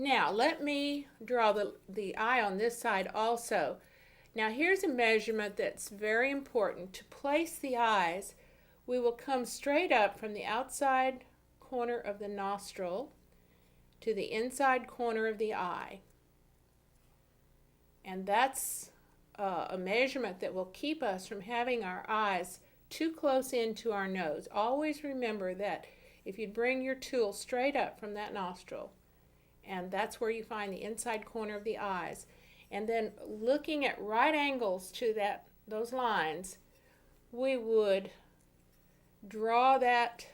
Now let me draw the eye on this side also. Now here's a measurement that's very important. To place the eyes, we will come straight up from the outside corner of the nostril to the inside corner of the eye. And that's a measurement that will keep us from having our eyes too close into our nose. Always remember that if you bring your tool straight up from that nostril, and that's where you find the inside corner of the eyes, and then looking at right angles to those lines, we would draw that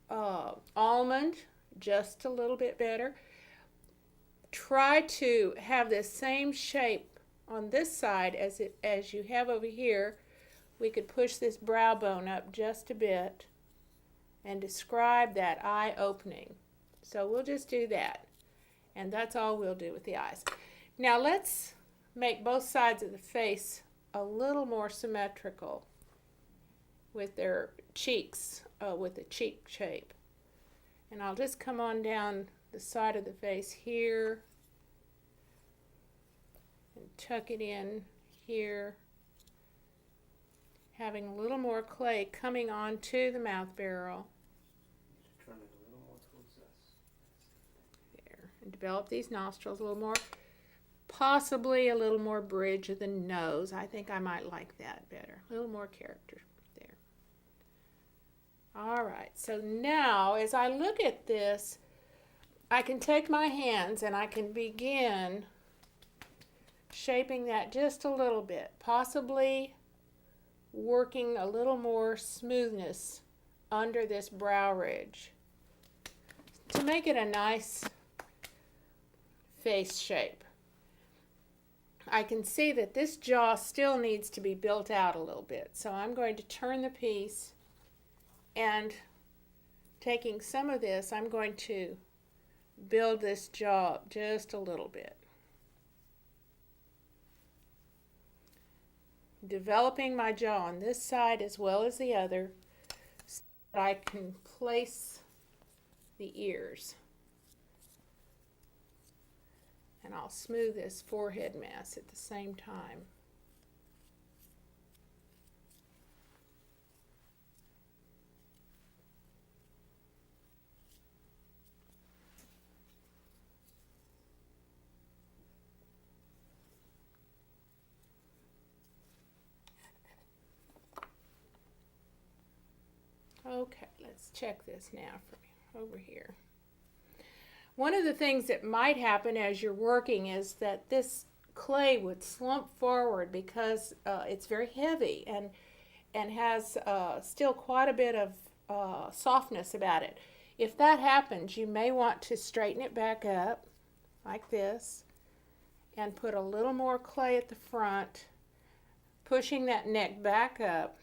almond just a little bit better. Try to have the same shape on this side as you have over here. We could push this brow bone up just a bit and describe that eye opening. So we'll just do that. And that's all we'll do with the eyes. Now let's make both sides of the face a little more symmetrical with their cheeks, with the cheek shape. And I'll just come on down the side of the face here and tuck it in here, having a little more clay coming onto the mouth barrel. Turn it a little more towards us. There, and develop these nostrils a little more, possibly a little more bridge of the nose. I think I might like that better, a little more character there. All right, so now as I look at this, I can take my hands and I can begin shaping that just a little bit, possibly working a little more smoothness under this brow ridge to make it a nice face shape. I can see that this jaw still needs to be built out a little bit, so I'm going to turn the piece, and taking some of this, I'm going to build this jaw up just a little bit. Developing my jaw on this side as well as the other so that I can place the ears. And I'll smooth this forehead mass at the same time. Okay, let's check this now from over here. One of the things that might happen as you're working is that this clay would slump forward because it's very heavy and has still quite a bit of softness about it. If that happens, you may want to straighten it back up like this and put a little more clay at the front, pushing that neck back up,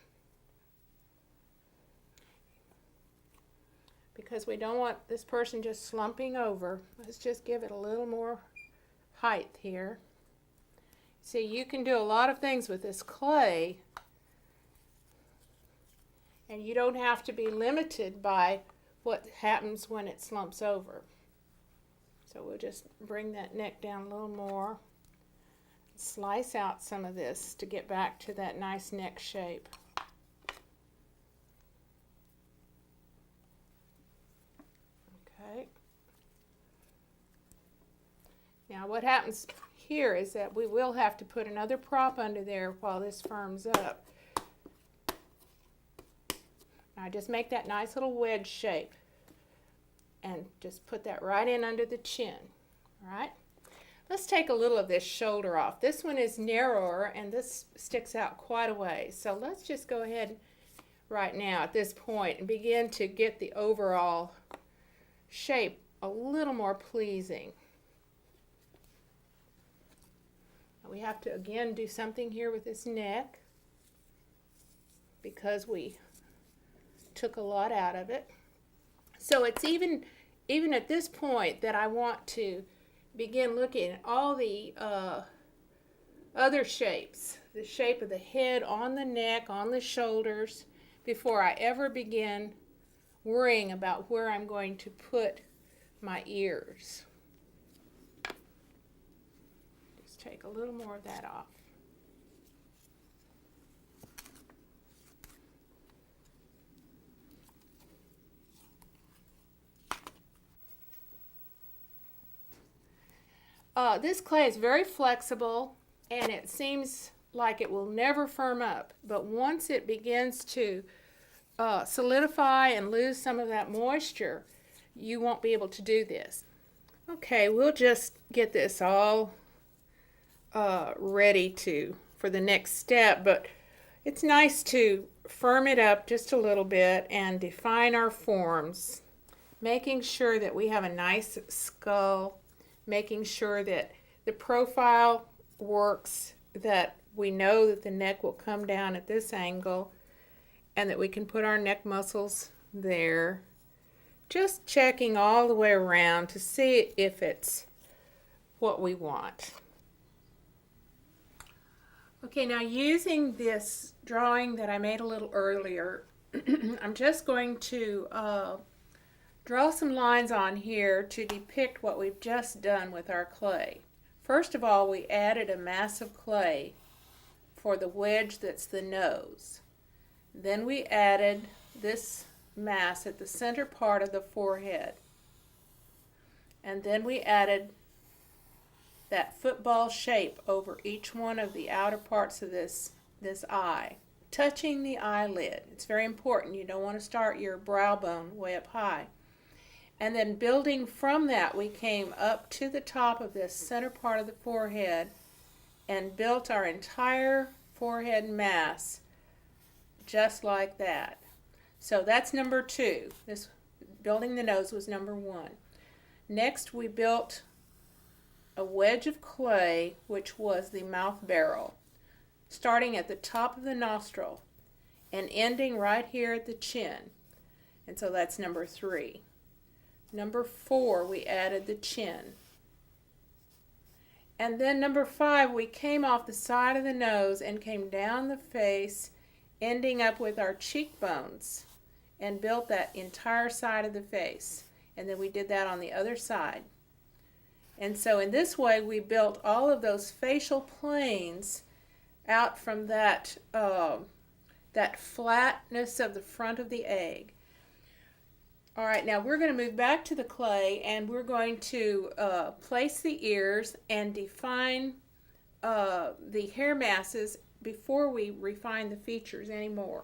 because we don't want this person just slumping over. Let's just give it a little more height here. See, you can do a lot of things with this clay, and you don't have to be limited by what happens when it slumps over. So we'll just bring that neck down a little more, slice out some of this to get back to that nice neck shape. Okay. Now what happens here is that we will have to put another prop under there while this firms up. Now just make that nice little wedge shape and just put that right in under the chin. All right. Let's take a little of this shoulder off. This one is narrower and this sticks out quite a way. So let's just go ahead right now at this point and begin to get the overall shape a little more pleasing. We have to again do something here with this neck because we took a lot out of it. So it's even at this point that I want to begin looking at all the other shapes, the shape of the head, on the neck, on the shoulders, before I ever begin worrying about where I'm going to put my ears. Just take a little more of that off. This clay is very flexible, and it seems like it will never firm up, but once it begins to solidify and lose some of that moisture, you won't be able to do this. Okay, we'll just get this all ready for the next step, but it's nice to firm it up just a little bit and define our forms, making sure that we have a nice skull, making sure that the profile works, that we know that the neck will come down at this angle, and that we can put our neck muscles there. Just checking all the way around to see if it's what we want. Okay, now using this drawing that I made a little earlier, I'm just going to draw some lines on here to depict what we've just done with our clay. First of all, we added a mass of clay for the wedge that's the nose. Then we added this mass at the center part of the forehead. And then we added that football shape over each one of the outer parts of this eye, touching the eyelid. It's very important. You don't want to start your brow bone way up high. And then building from that, we came up to the top of this center part of the forehead and built our entire forehead mass just like that. So that's number 2. This building the nose was number 1. Next, we built a wedge of clay, which was the mouth barrel, starting at the top of the nostril and ending right here at the chin. And so that's number 3. Number 4, we added the chin. And then number 5, we came off the side of the nose and came down the face, ending up with our cheekbones, and built that entire side of the face. And then we did that on the other side. And so in this way, we built all of those facial planes out from that flatness of the front of the egg. All right, now we're going to move back to the clay, and we're going to place the ears and define the hair masses before we refine the features anymore.